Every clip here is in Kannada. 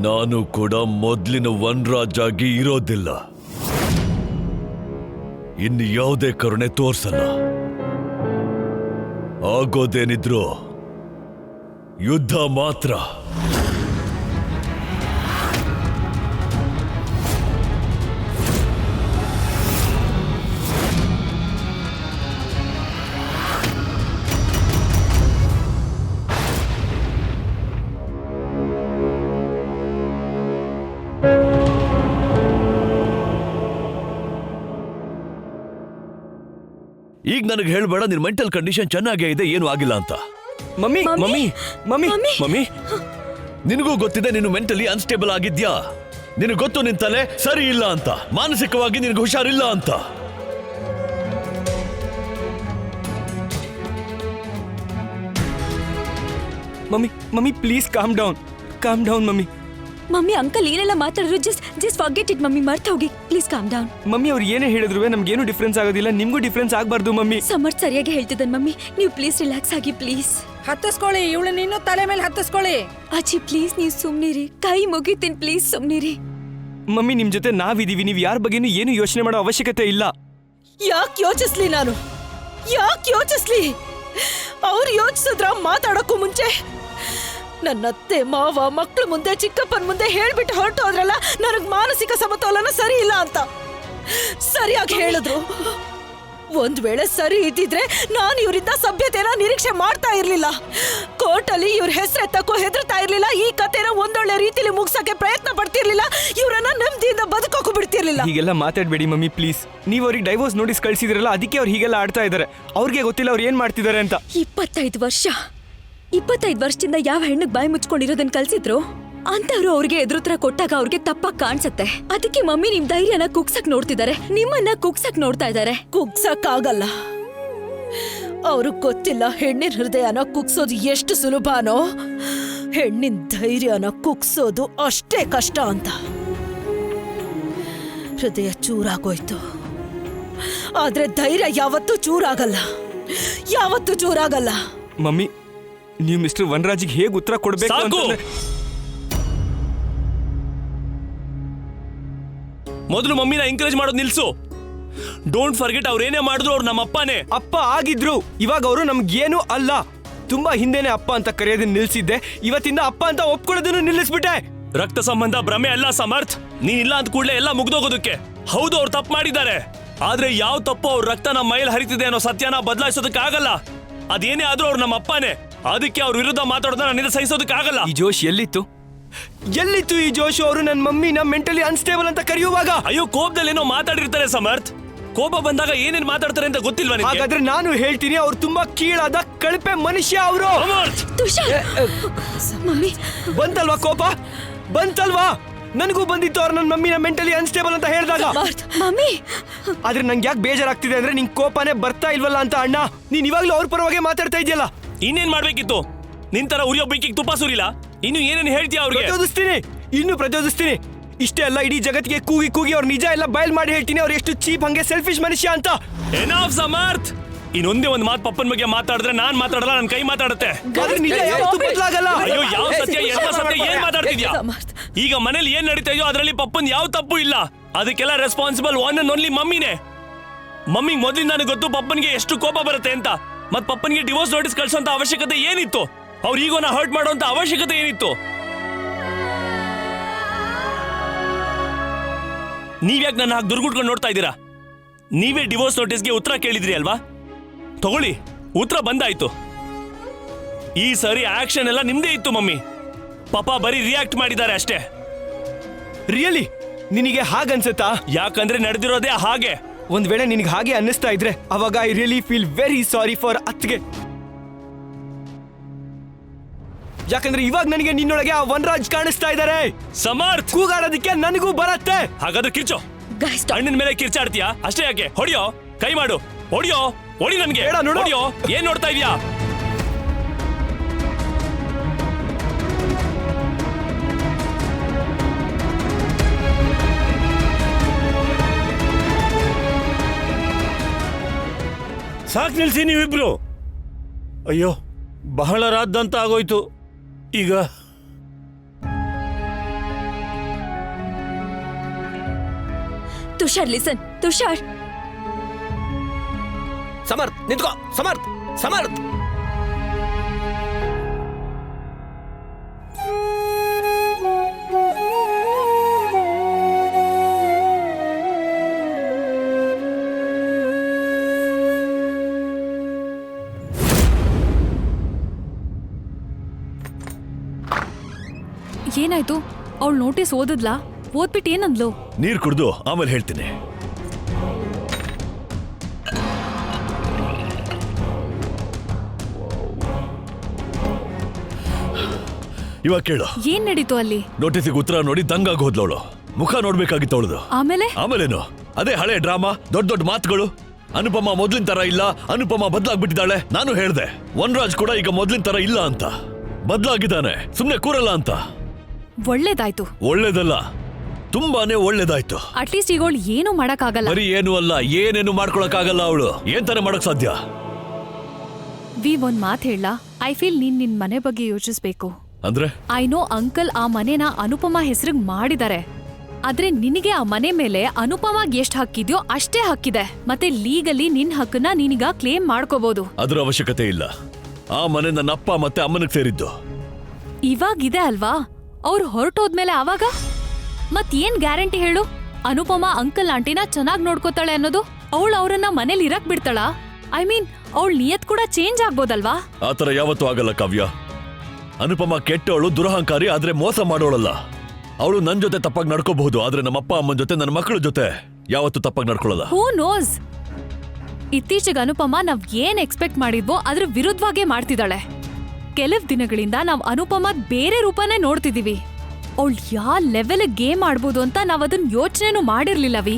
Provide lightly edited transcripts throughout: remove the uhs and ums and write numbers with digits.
ನಾನು ಕೂಡ ಮೊದಲಿನ ವನ್ರಾಜ್ ಆಗಿ ಇರೋದಿಲ್ಲ. ಇನ್ನು ಯಾವುದೇ ಕರುಣೆ ತೋರ್ಸಲ್ಲ. ಆಗೋದೇನಿದ್ರು ಯುದ್ಧ ಮಾತ್ರ. ಈಗ ನನಗೆ ಹೇಳ್ಬೇಡ ನಿನ್ ಮೆಂಟಲ್ ಕಂಡೀಷನ್ ಚೆನ್ನಾಗೇ ಇದೆ, ಏನು ಆಗಿಲ್ಲ ಅಂತ. ಮಮ್ಮಿ ಮಮ್ಮಿ ಮಮ್ಮಿ ಮಮ್ಮಿ, ನಿನಗೂ ಗೊತ್ತಿದೆ ನೀನು ಮೆಂಟಲಿ ಅನ್ಸ್ಟೇಬಲ್ ಆಗಿದ್ಯಾ. ನಿನಗೆ ಗೊತ್ತು ನಿನ್ ತಲೆ ಸರಿ ಇಲ್ಲ ಅಂತ, ಮಾನಸಿಕವಾಗಿ ನಿನಗೆ ಹುಷಾರಿಲ್ಲ ಅಂತ. Mummy mummy please calm down mummy. Mummy uncle ಏನೆಲ್ಲ ಮಾತಾಡಿದ್ರು ಜಸ್ಟ್ ಫರ್ಗೆಟ್ ಇಟ್ ಮಮ್ಮಿ, ಮರ್ತ ಹೋಗಿ. Please calm down. ಮಮ್ಮಿ ಅವ್ರು ಏನೇ ಹೇಳಿದ್ರು ನಮ್ಗೇನು ಡಿಫ್ರೆನ್ಸ್ ಆಗೋದಿಲ್ಲ, ನಿಮ್ಗೂ ಡಿಫ್ರೆನ್ಸ್ ಆಗಬಾರ್ದು ಮಮ್ಮಿ. ಸಮರ್ಥ್ ಸರಿಯಾಗಿ ಹೇಳ್ತಿದ್ದಾನೆ ಮಮ್ಮಿ, ನೀವು ಪ್ಲೀಸ್ ರಿಲ್ಯಾಕ್ಸ್ ಆಗಿ ಪ್ಲೀಸ್. ಹತ್ತಿಸ್ಕೊಳ್ಳಿ, ಇವಳು ನೀನು ತಲೆ ಮೇಲೆ ಹತ್ತಿಸ್ಕೊಳ್ಳಿ. ಅಜ್ಜಿ ಪ್ಲೀಸ್ ನೀವು ಸುಮ್ನಿರಿ, ಕೈ ಮುಗಿತೀನಿ ಪ್ಲೀಸ್ ಸುಮ್ನಿರಿ. ಮಮ್ಮಿ ನಿಮ್ ಜೊತೆ ನಾವಿದೀವಿ, ನೀವು ಯಾರ ಬಗ್ಗೆನೂ ಏನು ಯೋಚನೆ ಮಾಡೋ ಅವಶ್ಯಕತೆ ಇಲ್ಲ. ಯಾಕೆ ಯೋಚಿಸ್ಲಿ ನಾನು? ಯಾಕೆ ಯೋಚಿಸ್ಲಿ? ಅವ್ರು ಯೋಚಿಸಿದ್ರ ಮಾತಾಡೋಕ್ಕೂ ಮುಂಚೆ ನನ್ನ ಅತ್ತೆ ಮಾವ ಮಕ್ಕಳ ಮುಂದೆ ಚಿಕ್ಕಪ್ಪನ ಮುಂದೆ ಹೇಳ್ಬಿಟ್ಟು ಹೊರಟು ಹೋದ್ರಲ್ಲ, ನನಗ್ ಮಾನಸಿಕ ಸಮತೋಲನ ಸರಿ ಇಲ್ಲ ಅಂತ ಸರಿಯಾಗಿ ಹೇಳಿದ್ರು. ಒಂದ್ ವೇಳೆ ಸರಿ ಇದ್ದಿದ್ರೆ ನಾನು ಇವರಿಂದ ಸಭ್ಯತೆನ ನಿರೀಕ್ಷೆ ಮಾಡ್ತಾ ಇರ್ಲಿಲ್ಲ. ಕೋರ್ಟಲ್ಲಿ ಇವ್ರ ಹೆಸರೆತ್ತಕ್ಕೂ ಹೆದರ್ತಾ ಇರ್ಲಿಲ್ಲ. ಈ ಕಥೆನ ಒಂದೊಳ್ಳೆ ರೀತಿಲಿ ಮುಗ್ಸಕ್ಕೆ ಪ್ರಯತ್ನ ಪಡ್ತಿರ್ಲಿಲ್ಲ. ಇವ್ರನ್ನ ನೆಮ್ಮದಿಯಿಂದ ಬದುಕೋಕು ಬಿಡ್ತಿರ್ಲಿಲ್ಲ. ಹೀಗೆಲ್ಲ ಮಾತಾಡ್ಬೇಡಿ ಮಮ್ಮಿ ಪ್ಲೀಸ್. ನೀವು ಅವ್ರಿಗೆ ಡೈವೋರ್ಸ್ ನೋಟಿಸ್ ಕಳ್ಸಿದ್ರಲ್ಲ, ಅದಕ್ಕೆ ಅವ್ರು ಹೀಗೆಲ್ಲ ಆಡ್ತಾ ಇದಾರೆ. ಅವ್ರಿಗೆ ಗೊತ್ತಿಲ್ಲ ಅವ್ರು ಏನ್ ಮಾಡ್ತಿದ್ದಾರೆ ಅಂತ. 25 ವರ್ಷದಿಂದ ಯಾವ ಹೆಣ್ಣಿಗೆ ಬಾಯಿ ಮುಚ್ಕೊಂಡಿರೋದನ್ನ ಕಲ್ಸಿದ್ರು ಅಂತವ್ರು ಅವ್ರಿಗೆ ಎದುರುತ್ರ ಕೊಟ್ಟಾಗ ಅವ್ರಿಗೆ ತಪ್ಪಾಗಿ ಕಾಣಿಸುತ್ತೆ. ಅದಕ್ಕೆ ಮಮ್ಮಿ ನಿಮ್ ಧೈರ್ಯನ ಕುಗ್ಸಕ್ ನೋಡ್ತಿದ್ದಾರೆ, ನಿಮ್ಮನ್ನ ಕುಗ್ಸಕ್ ನೋಡ್ತಾ ಇದ್ದಾರೆ. ಕುಗ್ಸಕ್ ಆಗಲ್ಲ. ಅವ್ರಿಗೆ ಗೊತ್ತಿಲ್ಲ ಹೆಣ್ಣಿನ ಹೃದಯನ ಕುಗ್ಸೋದು ಎಷ್ಟು ಸುಲಭನೋ, ಹೆಣ್ಣಿನ ಧೈರ್ಯನ ಕುಗ್ಸೋದು ಅಷ್ಟೇ ಕಷ್ಟ ಅಂತ. ಹೃದಯ ಚೂರಾಗೋಯ್ತು, ಆದ್ರೆ ಧೈರ್ಯ ಯಾವತ್ತೂ ಚೂರಾಗಲ್ಲ, ಯಾವತ್ತೂ ಚೂರಾಗಲ್ಲ. ಮಮ್ಮಿ ನೀವು ಮಿಸ್ಟರ್ ವನರಾಜ್ಗೆ ಹೇಗೆ ಉತ್ತರ ಕೊಡ್ಬೇಕು ಅಂತಂದ್ರೆ ಮೊದಲು ಮಮ್ಮಿನ ಎಂಕರೇಜ್ ಮಾಡೋದು ನಿಲ್ಸು. ಡೋಂಟ್ ಫರ್ಗೆಟ್ ಅವ್ರು ಏನೇ ಮಾಡಿದ್ರು ಅವ್ರು ನಮ್ಮ ಅಪ್ಪನೇ. ಅಪ್ಪ ಆಗಿದ್ರು, ಇವಾಗ ಅವರು ನಮ್ಗೇನು ಅಲ್ಲ. ತುಂಬಾ ಹಿಂದೆನೆ ಅಪ್ಪ ಅಂತ ಕರೆಯೋದನ್ನ ನಿಲ್ಸಿದ್ದೆ, ಇವತ್ತಿಂದ ಅಪ್ಪ ಅಂತ ಒಪ್ಕೊಳ್ಳೋದನ್ನು ನಿಲ್ಲಿಸ್ಬಿಟ್ಟೆ. ರಕ್ತ ಸಂಬಂಧ ಭ್ರಮೆ ಅಲ್ಲ ಸಮರ್ಥ್. ನೀನ್ ಇಲ್ಲ ಅಂದ ಕೂಡಲೇ ಎಲ್ಲ ಮುಗ್ದೋಗೋದಕ್ಕೆ. ಹೌದು ಅವ್ರು ತಪ್ಪು ಮಾಡಿದ್ದಾರೆ, ಆದ್ರೆ ಯಾವ ತಪ್ಪು ಅವ್ರ ರಕ್ತ ನಮ್ಮ ಮೈಲ್ ಹರಿತಿದೆ ಅನ್ನೋ ಸತ್ಯನ ಬದಲಾಯಿಸೋದಕ್ಕೆ ಆಗಲ್ಲ. ಅದೇನೇ ಆದ್ರೂ ಅವ್ರು ನಮ್ಮ ಅಪ್ಪನೇ. ಅದಕ್ಕೆ ಅವ್ರ ವಿರುದ್ಧ ಮಾತಾಡೋದನ್ನ ನನ್ನಿಂದ ಸಹಿಸೋದಕ್ಕೆ ಆಗಲ್ಲ. ಈ ಜೋಶ್ ಎಲ್ಲಿತ್ತು ಈ ಜೋಶ್? ಅವರು ನನ್ನ ಮಮ್ಮಿನ ಮೆಂಟಲಿ ಅನ್ಸ್ಟೇಬಲ್ ಅಂತ ಕರೆಯುವಾಗ ಅಯ್ಯೋ ಕೋಪದಲ್ಲಿ ಏನೋ ಮಾತಾಡಿರ್ತಾರೆ ಸಮರ್ಥ್. ಕೋಪ ಬಂದಾಗ ಏನೇನ್ ಮಾತಾಡ್ತಾರೆ ಅಂತ ಗೊತ್ತಿಲ್ವಾ ನಿನಗೆ? ಹಾಗಾದ್ರೆ ನಾನು ಹೇಳ್ತೀನಿ, ಅವ್ರು ತುಂಬಾ ಕೀಳಾದ ಕಳಪೆ ಮನುಷ್ಯ ಅವರು. ಮಮ್ಮಿ ಬಂತಲ್ವಾ ಕೋಪ? ಬಂತಲ್ವಾ? ನನಗೂ ಬಂದಿತ್ತು ಅವ್ರು ನನ್ನ ಮಮ್ಮಿನ ಮೆಂಟಲಿ ಅನ್ಸ್ಟೇಬಲ್ ಅಂತ ಹೇಳಿದಾಗ. ಮಮ್ಮಿ ಆದ್ರೆ ನಂಗೆ ಯಾಕೆ ಬೇಜಾರಾಗ್ತಿದೆ ಅಂದ್ರೆ ನಿಂಗೆ ಕೋಪನೇ ಬರ್ತಾ ಇಲ್ವಲ್ಲ ಅಂತ. ಅಣ್ಣ ನೀನ್ ಇವಾಗ್ಲೂ ಅವ್ರ ಪರವಾಗಿ ಮಾತಾಡ್ತಾ ಇದೆಯಲ್ಲ. ಇನ್ನೇನ್ ಮಾಡ್ಬೇಕಿತ್ತು? ನಿನ್ ತರ ಉರಿಯೋ ಬೆಂಕಿಗೆ ತುಪ್ಪ ಸುರಿಲ್ಲ. ಇನ್ನು ಏನೇನು ಹೇಳ್ತೀಯ ಅವ್ರಿಗೆ? ಪ್ರಚೋದಿಸ್ತೀನಿ. ಇಷ್ಟೇ ಅಲ್ಲ, ಇಡೀ ಜಗತ್ತಿಗೆ ಕೂಗಿ ಅವ್ರ ನಿಜ ಎಲ್ಲ ಬಯಲ್ ಮಾಡಿ ಹೇಳ್ತೀನಿ, ಅವ್ರು ಎಷ್ಟು ಚೀಪ್ ಹಂಗೆ ಸೆಲ್ಫಿಶ್ ಮನುಷ್ಯ ಅಂತ. ಎನಫ್ ಸಮರ್ಥ್. ಇನ್ನೊಂದೇ ಒಂದು ಮಾತು ಪಪ್ಪನ ಬಗ್ಗೆ ಮಾತಾಡಿದ್ರೆ ನಾನ್ ಮಾತಾಡಲ್ಲ, ನನ್ ಕೈ ಮಾತಾಡುತ್ತೆ. ನಿಜ ಯಾವತ್ತೂ ಬದಲಾಗಲ್ಲ. ಅಯ್ಯೋ ಯಾವ ಸತ್ಯ ಎಲ್ಲ ಸತ್ಯ ಏನ್ ಮಾತಾಡ್ತಿದ್ಯಾ? ಈಗ ಮನೇಲಿ ಏನ್ ನಡೀತಾ ಇದೆಯೋ ಅದ್ರಲ್ಲಿ ಪಪ್ಪನ್ ಯಾವ ತಪ್ಪು ಇಲ್ಲ. ಅದಕ್ಕೆಲ್ಲ ರೆಸ್ಪಾನ್ಸಿಬಲ್ ಒನ್ ಅಂಡ್ ಓನ್ಲಿ ಮಮ್ಮಿನೇ. ಮಮ್ಮಿಗೆ ಮೊದ್ಲಿಂದ ನನಗೆ ಗೊತ್ತು ಪಪ್ಪನ್ಗೆ ಎಷ್ಟು ಕೋಪ ಬರುತ್ತೆ ಅಂತ. ಮತ್ ಪಪ್ಪನ್ಗೆ ಡಿವೋರ್ಸ್ ನೋಟಿಸ್ ಕಳ್ಸೋಂತ ಅವಶ್ಯಕತೆ ಏನಿತ್ತು? ಅವ್ರ ಈಗೋನ ಹರ್ಟ್ ಮಾಡೋಂತ ಅವಶ್ಯಕತೆ ಏನಿತ್ತು? ನೀವ್ಯಾಕೆ ನನ್ನ ಹಾಗೆ ದುರ್ಗುಟ್ಕೊಂಡು ನೋಡ್ತಾ ಇದ್ದೀರಾ? ನೀವೇ ಡಿವೋರ್ಸ್ ನೋಟಿಸ್ಗೆ ಉತ್ತರ ಕೇಳಿದ್ರಿ ಅಲ್ವಾ? ತಗೊಳ್ಳಿ, ಉತ್ತರ ಬಂದಾಯ್ತು. ಈ ಸರಿ ಆಕ್ಷನ್ ಎಲ್ಲ ನಿಮ್ದೇ ಇತ್ತು ಮಮ್ಮಿ. ಪಾಪ ಬರೀ ರಿಯಾಕ್ಟ್ ಮಾಡಿದ್ದಾರೆ ಅಷ್ಟೇ. ರಿಯಲಿ ನಿನಗೆ ಹಾಗನ್ಸತ್ತಾ? ಯಾಕಂದ್ರೆ ನಡೆದಿರೋದೇ ಹಾಗೆ. ಒಂದ್ ವೇಳೆ ನಿನಗೆ ಹಾಗೆ ಅನ್ನಿಸ್ತಾ ಇದ್ರೆ ಅವಾಗ I really feel very sorry for ಅತ್ಗೆ. ಯಾಕಂದ್ರೆ ಇವಾಗ ನನಗೆ ನಿನ್ನೊಳಗೆ ಆ ವನರಾಜ್ ಕಾಣಿಸ್ತಾ ಇದ್ದಾರೆ. ಸಮರ್ಥ್, ಕೂಗಾಡೋದಕ್ಕೆ ನನಗೂ ಬರತ್ತೆ. ಹಾಗಾದ್ರೆ ಕಿರ್ಚೋ. ಅಣ್ಣನ ಮೇಲೆ ಕಿರ್ಚಾಡ್ತೀಯಾ? ಅಷ್ಟೇ ಯಾಕೆ? ಹೊಡಿಯೋ, ಕೈ ಮಾಡು, ಹೊಡಿಯೋ, ಹೊಡಿ ನನ್ಗೆ. ಹೊಡಿಯೋ. ಏನ್ ನೋಡ್ತಾ ಇದೀಯಾ? ಸಾಕ್ ನಿಲ್ಸಿ ನೀವಿಬ್ರು. ಅಯ್ಯೋ, ಬಹಳ ರಾದ್ದಂತ ಆಗೋಯ್ತು. ಈಗ ತುಷಾರ್ ಲಿಸನ್, ತುಷಾರ್. ಸಮರ್ಥ್ ನಿಂತ್ಕೋ, ಸಮರ್ಥ್, ಸಮರ್ಥ್. ಏನಾಯ್ತು? ಅವಳು ನೋಟಿಸ್ ಓದಿದ್ಲಾ? ಓದ್ಬಿಟ್ಟು ಏನಂದ್ಲು? ನೀರ್ ಕುಡ್ದು ಆಮೇಲೆ ಹೇಳ್ತೀನಿ. ಇವಾಗ ಕೇಳು. ಏನ್ ನಡೀತು ಅಲ್ಲಿ? ನೋಟಿಸಿಗೆ ಉತ್ತರ ನೋಡಿ ದಂಗಾಗಿ ಹೋದ್ಲವಳು. ಮುಖ ನೋಡ್ಬೇಕಾಗಿತ್ತು ಅವಳದು. ಆಮೇಲೇನು? ಅದೇ ಹಳೆ ಡ್ರಾಮಾ, ದೊಡ್ಡ ದೊಡ್ಡ ಮಾತುಗಳು. ಅನುಪಮ ಮೊದ್ಲಿನ ತರ ಇಲ್ಲ, ಅನುಪಮ ಬದಲಾಗ್ಬಿಟ್ಟಿದ್ದಾಳೆ. ನಾನು ಹೇಳ್ದೆ ವನ್ರಾಜ್ ಕೂಡ ಈಗ ಮೊದ್ಲಿನ ತರ ಇಲ್ಲ ಅಂತ, ಬದಲಾಗಿದ್ದಾನೆ, ಸುಮ್ನೆ ಕೂರಲ್ಲ ಅಂತ. ಒಳ್ಳೇದಾಯ್ತು. ಒಳ್ಳೇದಲ್ಲ, ತುಂಬಾನೇ ಒಳ್ಳೇದಾಯ್ತು. ಅಟ್ಲೀಸ್ಟ್ ಈಗ ಅವಳು ಏನು ಮಾಡಕ್ಕಾಗಲ್ಲ. ಬರೀ ಏನು ಅಲ್ಲ, ಏನೇನು ಮಾಡ್ಕೊಳಕ್ಕಾಗಲ್ಲ. ಅವಳು ಏನ್ ತಾನೇ ಮಾಡಕ್ ಸಾಧ್ಯ? ಒಂದ್ ಮಾತ್ ಹೇಳ, ಐ ಫೀಲ್ ನೀನ್ ನಿನ್ ಮನೆ ಬಗ್ಗೆ ಯೋಚಿಸ್ಬೇಕು. ಅಂದ್ರೆ ಐ ನೋ ಅಂಕಲ್ ಆ ಮನೆನ ಅನುಪಮ ಹೆಸರಿಗೆ ಮಾಡಿದ್ದಾರೆ, ಆದ್ರೆ ನಿನಗೆ ಆ ಮನೆ ಮೇಲೆ ಅನುಪಮಾಗ್ ಎಷ್ಟ್ ಹಕ್ಕಿದ್ಯೋ ಅಷ್ಟೇ ಹಕ್ಕಿದೆ. ಮತ್ತೆ ಲೀಗಲಿ ನಿನ್ ಹಕ್ಕನ್ನ ನೀನೀಗ ಕ್ಲೇಮ್ ಮಾಡ್ಕೋಬಹುದು. ಅದ್ರ ಅವಶ್ಯಕತೆ ಇಲ್ಲ. ಆ ಮನೆ ನನ್ನ ಅಪ್ಪ ಮತ್ತೆ ಅಮ್ಮನಿಗೆ ಸೇರಿದ್ದು. ಇವಾಗಿದೆ ಅಲ್ವಾ? ಅವ್ರು ಹೊರಟೋದ್ಮೇಲೆ ಆವಾಗ ಮತ್ತೇನ್ ಗ್ಯಾರಂಟಿ ಹೇಳು? ಅನುಪಮ ಅಂಕಲ್ ಆಂಟಿನ ಚೆನ್ನಾಗ್ ನೋಡ್ಕೋತಾಳೆ ಅನ್ನೋದು? ಅವಳು ಅವ್ರನ್ನ ಮನೇಲಿ ಇರಕ್ ಬಿಡ್ತಾಳ? ಐ ಮೀನ್ ಅವಳ ನಿಯತ್ ಕೂಡ ಚೇಂಜ್ ಆಗ್ಬೋದಲ್ವಾ? ಆತರ ಯಾವತ್ತೂ ಆಗಲ್ಲ ಕಾವ್ಯ. ಅನುಪಮ ಕೆಟ್ಟವಳು, ದುರಹಂಕಾರಿ, ಆದ್ರೆ ಮೋಸ ಮಾಡೋಳಲ್ಲ. ಅವಳು ನನ್ ಜೊತೆ ತಪ್ಪಾಗಿ ನಡ್ಕೋಬಹುದು, ಆದ್ರೆ ನಮ್ಮ ಅಪ್ಪ ಅಮ್ಮನ ಜೊತೆ, ನನ್ನ ಮಕ್ಕಳ ಜೊತೆ ಯಾವತ್ತೂ ತಪ್ಪಾಗಿ ನಡ್ಕೊಳ್ಳಲ್ಲ. Who knows? ಇತ್ತೀಚೆಗೆ ಅನುಪಮ ನಾವ್ ಏನ್ ಎಕ್ಸ್ಪೆಕ್ಟ್ ಮಾಡಿದ್ವೋ ಅದ್ರ ವಿರುದ್ಧವಾಗೇ ಮಾಡ್ತಿದ್ದಾಳೆ. ಕೆಲವ್ ದಿನಗಳಿಂದ ನಾವ್ ಅನುಪಮದ್ ಬೇರೆ ರೂಪನೇ ನೋಡ್ತಿದೀವಿ. ಅವಳು ಯಾ ಲೆವೆಲ್ ಗೇಮ್ ಆಡ್ಬೋದು ಅಂತ ನಾವ್ ಅದನ್ನ ಯೋಚನೆನೂ ಮಾಡಿರ್ಲಿಲ್ಲವಿ.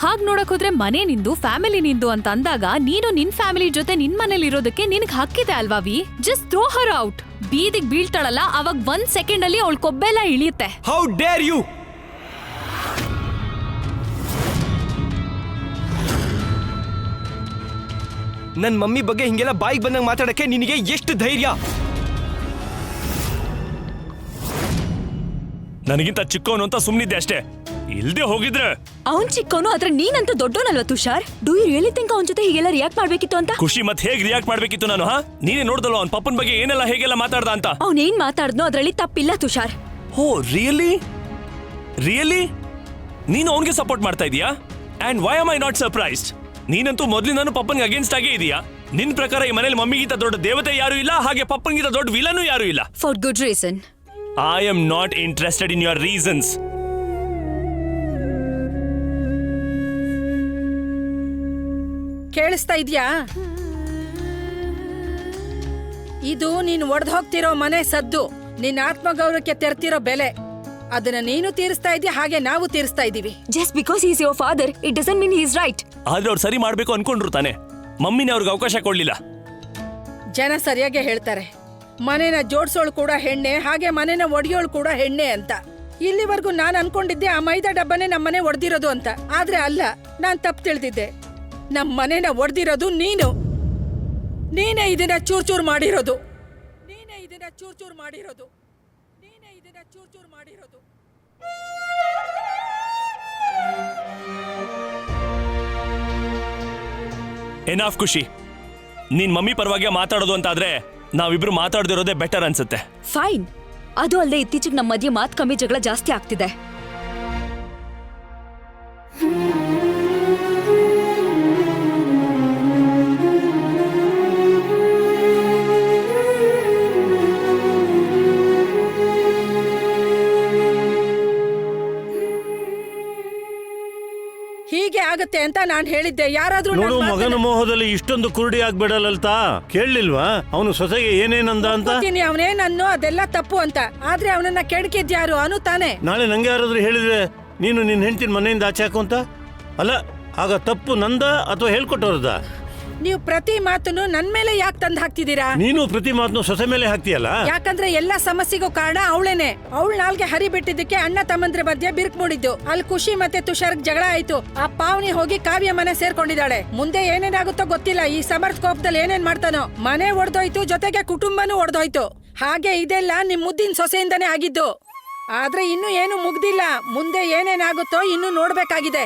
ಹಾಗ್ ನೋಡಕ್ ಹೋದ್ರೆ ಮನೆ ನಿಂದು, ಫ್ಯಾಮಿಲಿ ನಿಂದು ಅಂತ ಅಂದಾಗ ನೀನು ನಿನ್ ಫ್ಯಾಮಿಲಿ ಜೊತೆ ನಿನ್ ಮನೇಲಿ ಇರೋದಕ್ಕೆ ನಿನ್ಗ್ ಹಕ್ಕಿದೆ ಅಲ್ವಾ ವಿ? Just throw her out. ಬೀದಿಗ್ ಬೀಳ್ತಾಳಲ್ಲ, ಅವಾಗ 1 ಸೆಕೆಂಡ್ ಅಲ್ಲಿ ಅವಳ ಕೊಬ್ಬೆಲ್ಲ ಇಳಿಯುತ್ತೆ. How dare you! ನನ್ ಮಮ್ಮಿ ಬಗ್ಗೆ ಹಿಂಗೆಲ್ಲ ಬಾಯಿಗೆ ಬಂದಂಗ್ ಮಾತಾಡಕ್ಕೆ ನಿನಗೆ ಎಷ್ಟು ಧೈರ್ಯ? ನನಗಿಂತ ಚಿಕ್ಕವನು ಅಂತ ಸುಮ್ನಿದ್ದೆ ಅಷ್ಟೇ. ಇಲ್ದೆ ಹೋಗಿದ್ರೆ ಅವನ್ ಚಿಕ್ಕವನು, ಆದ್ರೆ ನೀನಂತೂ ದೊಡ್ಡವನಲ್ವಾ Tushar? Do you really think ಅವನ ಜೊತೆ ಹೀಗೆಲ್ಲ ರಿಯಾಕ್ಟ್ ಮಾಡ್ಬೇಕಿತ್ತು ಅಂತ? ಖುಷಿ ಮತ್ತೆ ಹೇಗ್ ರಿಯಾಕ್ಟ್ ಮಾಡ್ಬೇಕಿತ್ತು ನಾನು? ನೀನೇ ನೋಡ್ದಲ್ವ ಅವ್ನ ಪಪ್ಪನ್ ಬಗ್ಗೆ ಏನೆಲ್ಲ ಹೇಗೆಲ್ಲ ಮಾತಾಡ್ದ ಅಂತ? ಅವನೇನ್ ಮಾತಾಡ್ನೋ ಅದ್ರಲ್ಲಿ ತಪ್ಪಿಲ್ಲ ತುಷಾರ್. Oh really? ರಿಯಲಿ? ನೀನು ಅವನ್ಗೆ ಸಪೋರ್ಟ್ ಮಾಡ್ತಾ ಇದೀಯಾ? And why am I not surprised? ನೀನಂತೂ ಮೊದ್ಲಿಂದಾನು ಪಪ್ಪನ್ಗೆ ಅಗೇನ್ಸ್ಟ್ ಆಗೇ ಇದೀಯಾ. ನಿನ್ ಪ್ರಕಾರ ಈ ಮನೇಲಿ ಮಮ್ಮಿಗಿಂತ ದೊಡ್ಡ ದೇವತೆ ಯಾರು ಇಲ್ಲ, ಹಾಗೆ ಪಪ್ಪನ್ಗಿಂತ ದೊಡ್ಡ ವಿಲನು ಯಾರು ಇಲ್ಲ. For good reason. I am not interested in your reasons. ಕೇಳಿಸ್ತಾ ಇದ್ಯಾ? ಇದು ನೀನ್ ಒಡೆದು ಹೋಗ್ತಿರೋ ಮನೆ ಸದ್ದು, ನಿನ್ನ ಆತ್ಮಗೌರವಕ್ಕೆ ತೆರ್ತಿರೋ ಬೆಲೆ. ಅದನ್ನ ನೀನು ತೀರಿಸ್ತಾ ಇದೀಯ, ಹಾಗೆ ನಾವು ತೀರಿಸ್ತಾ ಇದೀವಿ. Just because he is your father it doesn't mean he is right. ಆದ್ರೆ ಅವ್ರು ಸರಿ ಮಾಡ್ಬೇಕು ಅನ್ಕೊಂಡ್ರು ತಾನೆ. ಮಮ್ಮಿನೇ ಅವ್ರಿಗೆ ಅವಕಾಶ ಕೊಡ್ಲಿಲ್ಲ. ಜನ ಸರಿಯಾಗಿ ಹೇಳ್ತಾರೆ, ಮನೆನ ಜೋಡ್ಸೋಳು ಕೂಡ ಹೆಣ್ಣೆ, ಹಾಗೆ ಮನೆನ ಒಡೆಯೋಳು ಕೂಡ ಹೆಣ್ಣೆ ಅಂತ. ಇಲ್ಲಿವರೆಗೂ ನಾನು ಅನ್ಕೊಂಡಿದ್ದೆ ಆ ಮೈದಾ ಡಬ್ಬನೇ ನಮ್ಮನೆ ಒಡೆದಿರೋದು ಅಂತ. ಆದ್ರೆ ಅಲ್ಲ, ನಾನ್ ತಪ್ಪು ತಿಳಿದಿದ್ದೆ. ನಮ್ಮ ಮನೆನ ಒಡೆದಿರೋದು ನೀನು. ನೀನೇ ಇದನ್ನ ಚೂರ್ ಮಾಡಿರೋದು. ನೀನೇ ಇದನ್ನ ಚೂರ್ ಮಾಡಿರೋದು. ನೀನೇ ಇದನ್ನ ಚೂರ್ ಮಾಡಿರೋದು. ಎನಾಫ್ ಖುಷಿ. ನೀನ್ ಮಮ್ಮಿ ಪರವಾಗಿ ಮಾತಾಡೋದು ಅಂತಾದ್ರೆ ನಾವಿಬ್ರು ಮಾತಾಡ್ದಿರೋದೇ ಬೆಟರ್ ಅನ್ಸುತ್ತೆ. ಫೈನ್. ಅದು ಅಲ್ಲದೆ ಇತ್ತೀಚೆಗೆ ನಮ್ಮ ಮಧ್ಯೆ ಮಾತು ಕಮ್ಮಿ, ಜಗಳ ಜಾಸ್ತಿ ಆಗ್ತಿದೆ. ಹೀಗೆ ಆಗತ್ತೆ ಅಂತ ನಾನ್ ಹೇಳಿದ್ದೆ. ಯಾರಾದ್ರೂ ನೋಡು, ಮಗನ ಮೋಹದಲ್ಲಿ ಇಷ್ಟೊಂದು ಕುರುಡಿ ಆಗ್ಬೇಡಲ್ಲಲ್ತಾ? ಕೇಳಲಿಲ್ವಾ ಅವನು ಸೊಸೆಗೆ ಏನೇನಂದ ಅಂತ? ಅವನೇನನ್ನೋ ಅದೆಲ್ಲ ತಪ್ಪು ಅಂತ. ಆದ್ರೆ ಅವನನ್ನ ಕೆಡಕಿದ್ಯಾರು? ಅನು ತಾನೆ. ನಾಳೆ ನಂಗೆ ಯಾರಾದ್ರೂ ಹೇಳಿದ್ರೆ ನೀನು ನಿನ್ನ ಹೆಂಡತಿನ ಮನೆಯಿಂದ ಆಚೆ ಹಾಕು ಅಂತ? ಅಲ್ಲ, ಆಗ ತಪ್ಪು ನಂದ ಅಥವಾ ಹೇಳ್ಕೊಟ್ಟವ್ರದ? ನೀವು ಪ್ರತಿ ಮಾತನ್ನು ನನ್ ಮೇಲೆ ಯಾಕೆ ತಂದು ಹಾಕ್ತಿದ್ದೀರಾ? ನೀನು ಪ್ರತಿ ಮಾತನ್ನು ಸೊಸೆ ಮೇಲೆ ಹಾಕ್ತೀಯಲ್ಲ? ಯಾಕಂದ್ರೆ ಎಲ್ಲಾ ಸಮಸ್ಯೆಗೂ ಕಾರಣ ಅವಳೇನೆ. ಅವಳ ನಾಲ್ಗೆ ಹರಿ ಬಿಟ್ಟಿದ್ದಕ್ಕೆ ಅಣ್ಣ ತಮ್ಮಂದ್ರ ಮಧ್ಯೆ ಬಿರುಕು ಮೂಡಿದ್ದು. ಅಲ್ಲಿ ಖುಷಿ ಮತ್ತೆ ತುಷಾರ್ಗ್ ಜಗಳ ಆಯ್ತು. ಆ ಪಾವನಿ ಹೋಗಿ ಕಾವ್ಯ ಮನೆ ಸೇರ್ಕೊಂಡಿದ್ದಾಳೆ. ಮುಂದೆ ಏನೇನಾಗುತ್ತೋ ಗೊತ್ತಿಲ್ಲ. ಈ ಸಮರ್ಥ ಕೋಪದಲ್ಲಿ ಏನೇನ್ ಮಾಡ್ತಾನೋ. ಮನೆ ಒಡೆದೋಯ್ತು, ಜೊತೆಗೆ ಕುಟುಂಬನೂ ಒಡೆದೋಯ್ತು. ಹಾಗೆ ಇದೆಲ್ಲ ನಿಮ್ ಮುದ್ದಿನ ಸೊಸೆಯಿಂದಾನೇ ಆಗಿದ್ದು. ಆದ್ರೆ ಇನ್ನು ಏನು ಮುಗ್ದಿಲ್ಲ. ಮುಂದೆ ಏನೇನಾಗುತ್ತೋ ಇನ್ನು ನೋಡ್ಬೇಕಾಗಿದೆ.